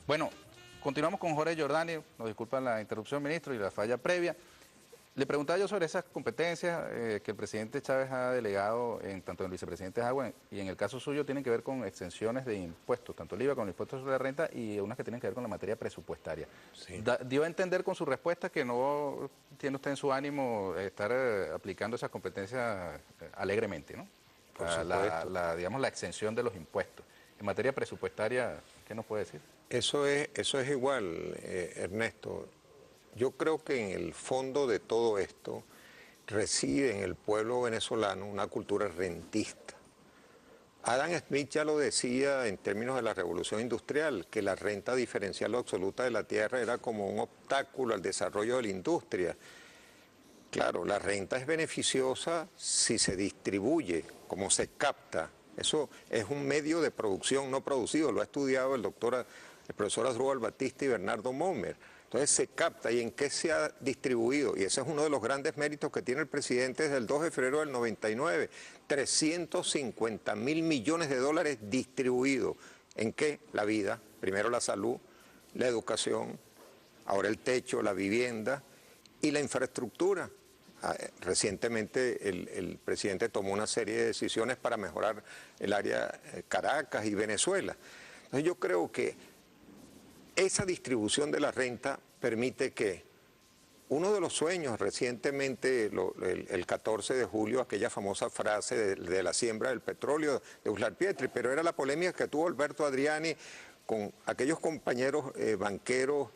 Bueno, continuamos con Jorge Giordani, nos disculpan la interrupción, ministro, y la falla previa. Le preguntaba yo sobre esas competencias que el presidente Chávez ha delegado tanto en el vicepresidente Agua y en el caso suyo tienen que ver con exenciones de impuestos, tanto el IVA con el impuesto sobre la renta y unas que tienen que ver con la materia presupuestaria. Sí. Dio a entender con su respuesta que no tiene usted en su ánimo estar aplicando esas competencias alegremente, ¿no? Por supuesto. Digamos, la exención de los impuestos. En materia presupuestaria, ¿qué nos puede decir? Eso es igual, Ernesto. Yo creo que en el fondo de todo esto reside en el pueblo venezolano una cultura rentista. Adam Smith ya lo decía en términos de la revolución industrial, que la renta diferencial absoluta de la tierra era como un obstáculo al desarrollo de la industria. Claro, la renta es beneficiosa si se distribuye, como se capta. Eso es un medio de producción no producido, lo ha estudiado el profesor Asdrúbal Batista y Bernardo Mommer. Entonces se capta y en qué se ha distribuido, y ese es uno de los grandes méritos que tiene el presidente desde el 2 de febrero del 99, 350.000 millones de dólares distribuidos. ¿En qué? La vida, primero la salud, la educación, ahora el techo, la vivienda y la infraestructura. Recientemente el presidente tomó una serie de decisiones para mejorar el área Caracas y Venezuela. Entonces yo creo que esa distribución de la renta permite que uno de los sueños recientemente, el 14 de julio, aquella famosa frase de la siembra del petróleo de Uslar Pietri, pero era la polémica que tuvo Alberto Adriani con aquellos compañeros banqueros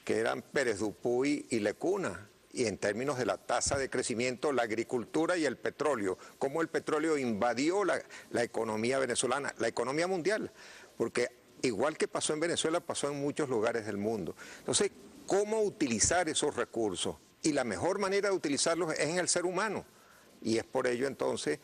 que eran Pérez Dupuy y Lecuna, y en términos de la tasa de crecimiento, la agricultura y el petróleo, cómo el petróleo invadió la economía venezolana, la economía mundial, porque igual que pasó en Venezuela, pasó en muchos lugares del mundo. Entonces, ¿cómo utilizar esos recursos? Y la mejor manera de utilizarlos es en el ser humano. Y es por ello entonces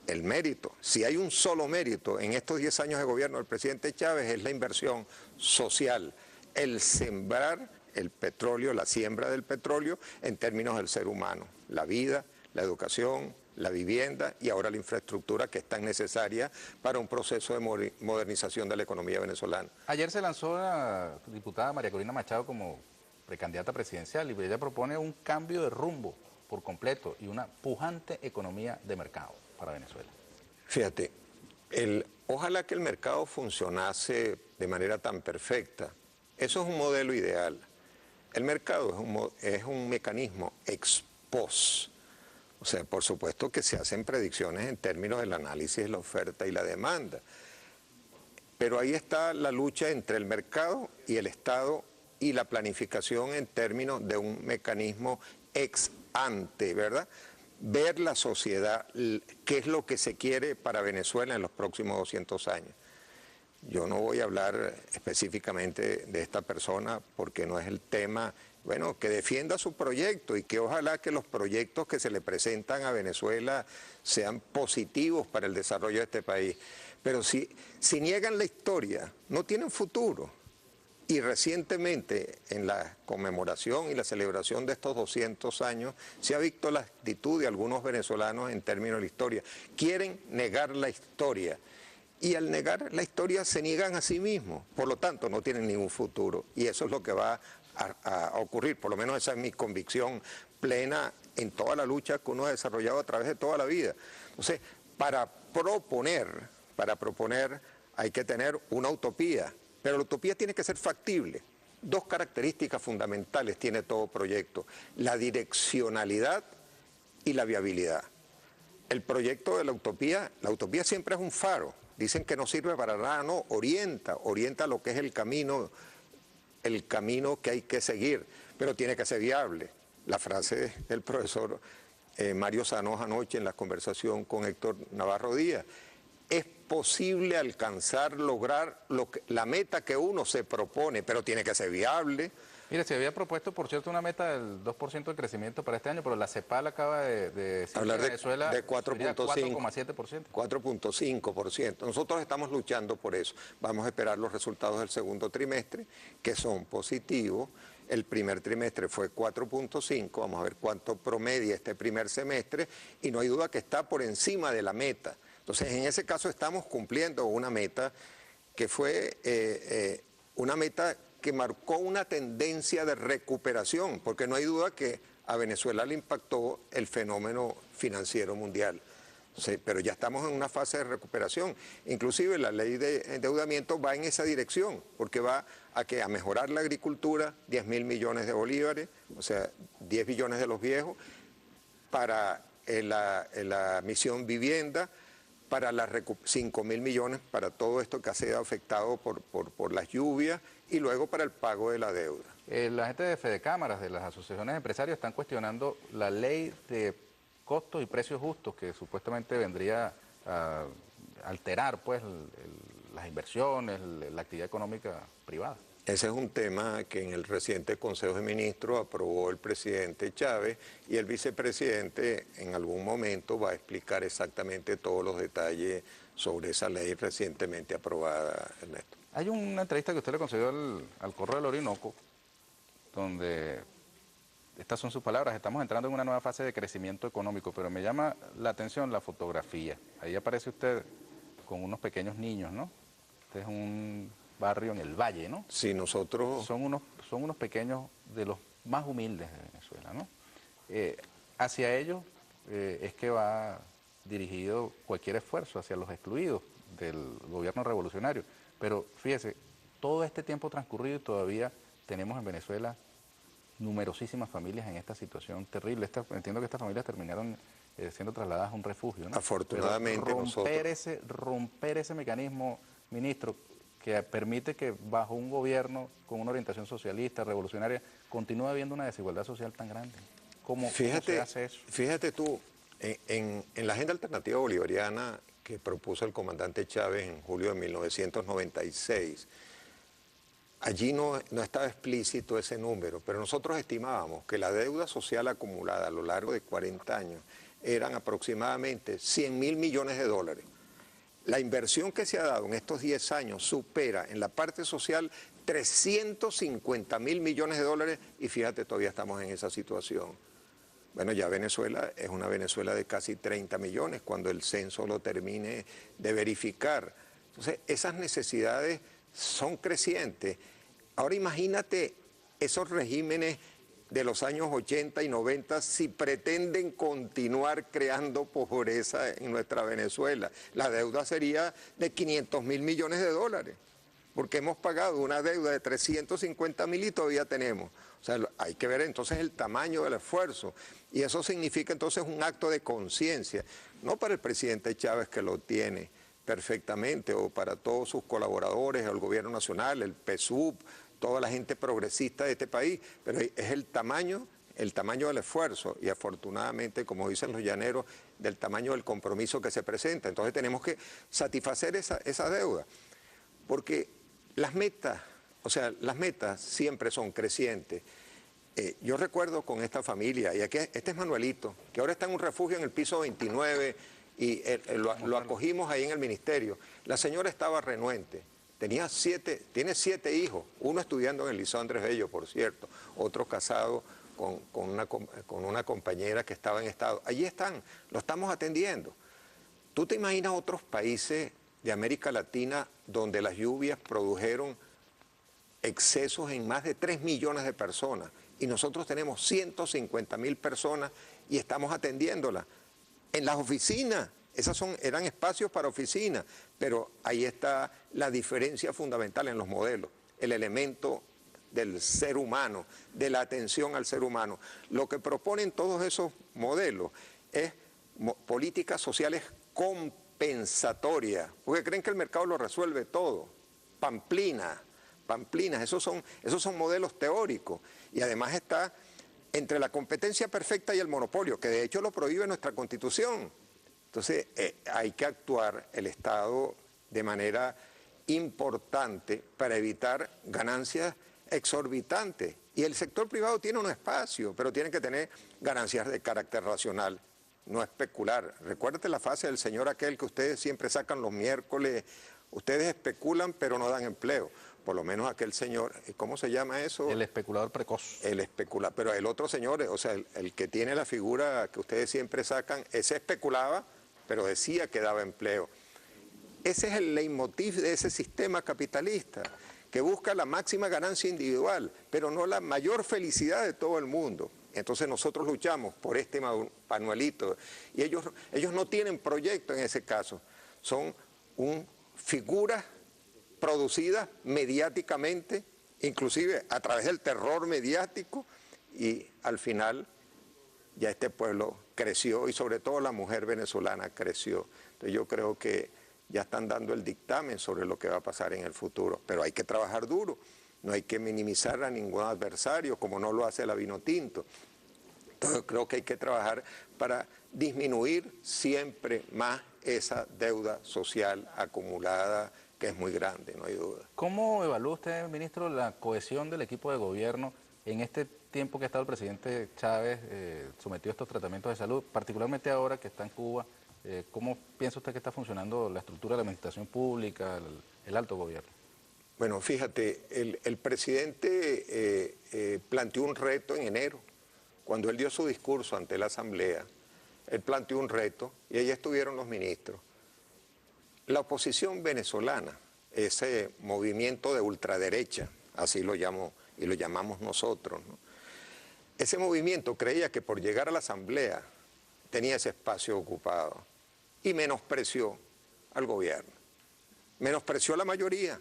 el mérito. Si hay un solo mérito en estos 10 años de gobierno del presidente Chávez es la inversión social, el sembrar el petróleo, la siembra del petróleo en términos del ser humano, la vida, la educación, la vivienda y ahora la infraestructura que es tan necesaria para un proceso de modernización de la economía venezolana. Ayer se lanzó la diputada María Corina Machado como precandidata presidencial y ella propone un cambio de rumbo por completo y una pujante economía de mercado para Venezuela. Fíjate, ojalá que el mercado funcionase de manera tan perfecta. Eso es un modelo ideal. El mercado es un mecanismo ex post. O sea, por supuesto que se hacen predicciones en términos del análisis de la oferta y la demanda. Pero ahí está la lucha entre el mercado y el Estado y la planificación en términos de un mecanismo ex ante, ¿verdad? Ver la sociedad, qué es lo que se quiere para Venezuela en los próximos 200 años. Yo no voy a hablar específicamente de esta persona porque no es el tema. Bueno, que defienda su proyecto y que ojalá que los proyectos que se le presentan a Venezuela sean positivos para el desarrollo de este país. Pero si niegan la historia, no tienen futuro. Y recientemente, en la conmemoración y la celebración de estos 200 años, se ha visto la actitud de algunos venezolanos en términos de la historia. Quieren negar la historia. Y al negar la historia se niegan a sí mismos. Por lo tanto, no tienen ningún futuro. Y eso es lo que va a ocurrir, por lo menos esa es mi convicción plena en toda la lucha que uno ha desarrollado a través de toda la vida. Entonces, para proponer hay que tener una utopía, pero la utopía tiene que ser factible. Dos características fundamentales tiene todo proyecto: la direccionalidad y la viabilidad. El proyecto de la utopía siempre es un faro. Dicen que no sirve para nada, no, orienta lo que es el camino que hay que seguir, pero tiene que ser viable. La frase del profesor Mario Sanoz anoche en la conversación con Héctor Navarro Díaz: es posible lograr la meta que uno se propone, pero tiene que ser viable. Mire, se había propuesto, por cierto, una meta del 2% de crecimiento para este año, pero la CEPAL acaba de decir hablar que Venezuela de 4,7%. 4,5%. Nosotros estamos luchando por eso. Vamos a esperar los resultados del segundo trimestre, que son positivos. El primer trimestre fue 4,5, vamos a ver cuánto promedia este primer semestre, y no hay duda que está por encima de la meta. Entonces, en ese caso estamos cumpliendo una meta que fue una meta que marcó una tendencia de recuperación, porque no hay duda que a Venezuela le impactó el fenómeno financiero mundial. Sí, pero ya estamos en una fase de recuperación. Inclusive la ley de endeudamiento va en esa dirección, porque va a mejorar la agricultura, 10.000 millones de bolívares, o sea, 10 billones de los viejos, para la misión vivienda, para 5.000 millones para todo esto que ha sido afectado por las lluvias y luego para el pago de la deuda. La gente de Fedecámaras, de las asociaciones de empresarios, están cuestionando la ley de costos y precios justos que supuestamente vendría a alterar pues las inversiones, la actividad económica privada. Ese es un tema que en el reciente Consejo de Ministros aprobó el presidente Chávez y el vicepresidente en algún momento va a explicar exactamente todos los detalles sobre esa ley recientemente aprobada, Ernesto. Hay una entrevista que usted le concedió al Correo del Orinoco, donde estas son sus palabras: estamos entrando en una nueva fase de crecimiento económico, pero me llama la atención la fotografía. Ahí aparece usted con unos pequeños niños, ¿no? Este es un barrio en el Valle, ¿no? Sí, nosotros... Son unos pequeños de los más humildes de Venezuela, ¿no? Hacia ellos es que va dirigido cualquier esfuerzo, hacia los excluidos del gobierno revolucionario. Pero fíjese, todo este tiempo transcurrido y todavía tenemos en Venezuela numerosísimas familias en esta situación terrible. Entiendo que estas familias terminaron siendo trasladadas a un refugio, ¿no? Afortunadamente romper ese mecanismo, ministro, que permite que bajo un gobierno con una orientación socialista, revolucionaria, continúe habiendo una desigualdad social tan grande. ¿Cómo se hace eso? Fíjate tú, en la agenda alternativa bolivariana que propuso el comandante Chávez en julio de 1996, allí no estaba explícito ese número, pero nosotros estimábamos que la deuda social acumulada a lo largo de 40 años eran aproximadamente 100.000 millones de dólares. La inversión que se ha dado en estos 10 años supera en la parte social 350.000 millones de dólares y fíjate, todavía estamos en esa situación. Bueno, ya Venezuela es una Venezuela de casi 30 millones cuando el censo lo termine de verificar. Entonces, esas necesidades son crecientes. Ahora imagínate esos regímenes de los años 80 y 90 si pretenden continuar creando pobreza en nuestra Venezuela. La deuda sería de 500.000 millones de dólares, porque hemos pagado una deuda de 350.000 y todavía tenemos. O sea, hay que ver entonces el tamaño del esfuerzo y eso significa entonces un acto de conciencia, no para el presidente Chávez que lo tiene perfectamente o para todos sus colaboradores, el gobierno nacional, el PSUV, toda la gente progresista de este país, pero es el tamaño del esfuerzo y afortunadamente, como dicen los llaneros, del tamaño del compromiso que se presenta. Entonces tenemos que satisfacer esa deuda, porque las metas siempre son crecientes. Yo recuerdo con esta familia, y aquí este es Manuelito, que ahora está en un refugio en el piso 29 y lo acogimos ahí en el ministerio. La señora estaba renuente. Tiene 7 hijos, uno estudiando en el Liceo Andrés Bello, por cierto, otro casado con una compañera que estaba en estado. Allí están, lo estamos atendiendo. ¿Tú te imaginas otros países de América Latina donde las lluvias produjeron excesos en más de 3 millones de personas y nosotros tenemos 150.000 personas y estamos atendiéndolas en las oficinas? Eran espacios para oficinas, pero ahí está la diferencia fundamental en los modelos, el elemento del ser humano, de la atención al ser humano. Lo que proponen todos esos modelos es políticas sociales compensatorias, porque creen que el mercado lo resuelve todo. Pamplinas, esos son modelos teóricos. Y además está entre la competencia perfecta y el monopolio, que de hecho lo prohíbe nuestra Constitución. Entonces hay que actuar el Estado de manera importante para evitar ganancias exorbitantes. Y el sector privado tiene un espacio, pero tiene que tener ganancias de carácter racional, no especular. Recuérdate la frase del señor aquel que ustedes siempre sacan los miércoles: ustedes especulan pero no dan empleo. Por lo menos aquel señor, ¿cómo se llama eso? El especulador precoz. El especulador, pero el otro señor, o sea, el que tiene la figura que ustedes siempre sacan, ese especulaba, pero decía que daba empleo. Ese es el leitmotiv de ese sistema capitalista, que busca la máxima ganancia individual, pero no la mayor felicidad de todo el mundo. Entonces nosotros luchamos por este panuelito y ellos no tienen proyecto en ese caso, son figuras producidas mediáticamente, inclusive a través del terror mediático, y al final ya este pueblo creció y sobre todo la mujer venezolana creció. Entonces yo creo que ya están dando el dictamen sobre lo que va a pasar en el futuro, pero hay que trabajar duro, no hay que minimizar a ningún adversario como no lo hace la Vinotinto. Entonces creo que hay que trabajar para disminuir siempre más esa deuda social acumulada que es muy grande, no hay duda. ¿Cómo evalúa usted, ministro, la cohesión del equipo de gobierno en este tiempo que ha estado el presidente Chávez sometido a estos tratamientos de salud, particularmente ahora que está en Cuba? ¿Cómo piensa usted que está funcionando la estructura de la administración pública, el alto gobierno? Bueno, fíjate, el presidente planteó un reto en enero. Cuando él dio su discurso ante la Asamblea, él planteó un reto y allí estuvieron los ministros. La oposición venezolana, ese movimiento de ultraderecha, así lo llamo y lo llamamos nosotros, ¿no? Ese movimiento creía que por llegar a la Asamblea tenía ese espacio ocupado y menospreció al gobierno, menospreció a la mayoría.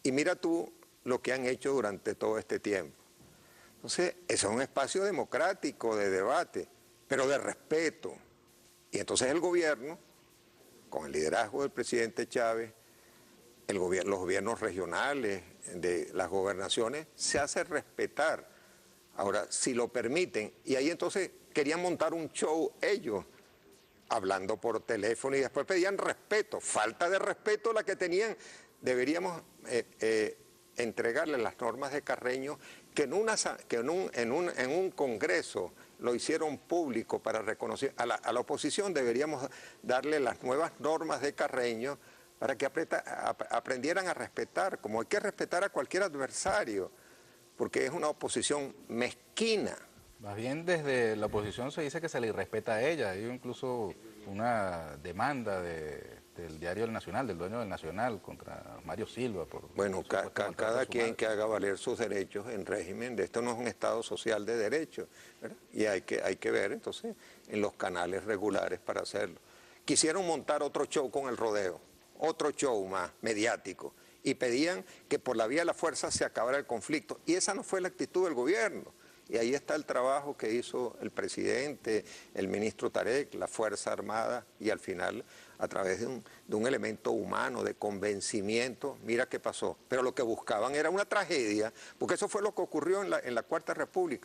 Y mira tú lo que han hecho durante todo este tiempo. Entonces, eso es un espacio democrático de debate, pero de respeto. Y entonces el gobierno, con el liderazgo del presidente Chávez, los gobiernos regionales, de las gobernaciones, se hace respetar. Ahora, si lo permiten, y ahí entonces querían montar un show ellos, hablando por teléfono, y después pedían respeto, falta de respeto la que tenían. Deberíamos entregarle las normas de Carreño, que en un congreso lo hicieron público para reconocer a la oposición. Deberíamos darle las nuevas normas de Carreño para que aprendieran a respetar, como hay que respetar a cualquier adversario, porque es una oposición mezquina. Más bien desde la oposición se dice que se le irrespeta a ella. Hay incluso una demanda del diario El Nacional, del dueño del Nacional, contra Mario Silva. Bueno, cada quien que haga valer sus derechos en régimen, de esto no es un Estado social de derechos, ¿verdad? Y hay que ver entonces en los canales regulares para hacerlo. Quisieron montar otro show con el rodeo, otro show más mediático, y pedían que por la vía de la fuerza se acabara el conflicto, y esa no fue la actitud del gobierno. Y ahí está el trabajo que hizo el presidente, el ministro Tarek, la Fuerza Armada, y al final, a través de un elemento humano, de convencimiento, mira qué pasó. Pero lo que buscaban era una tragedia, porque eso fue lo que ocurrió en la Cuarta República.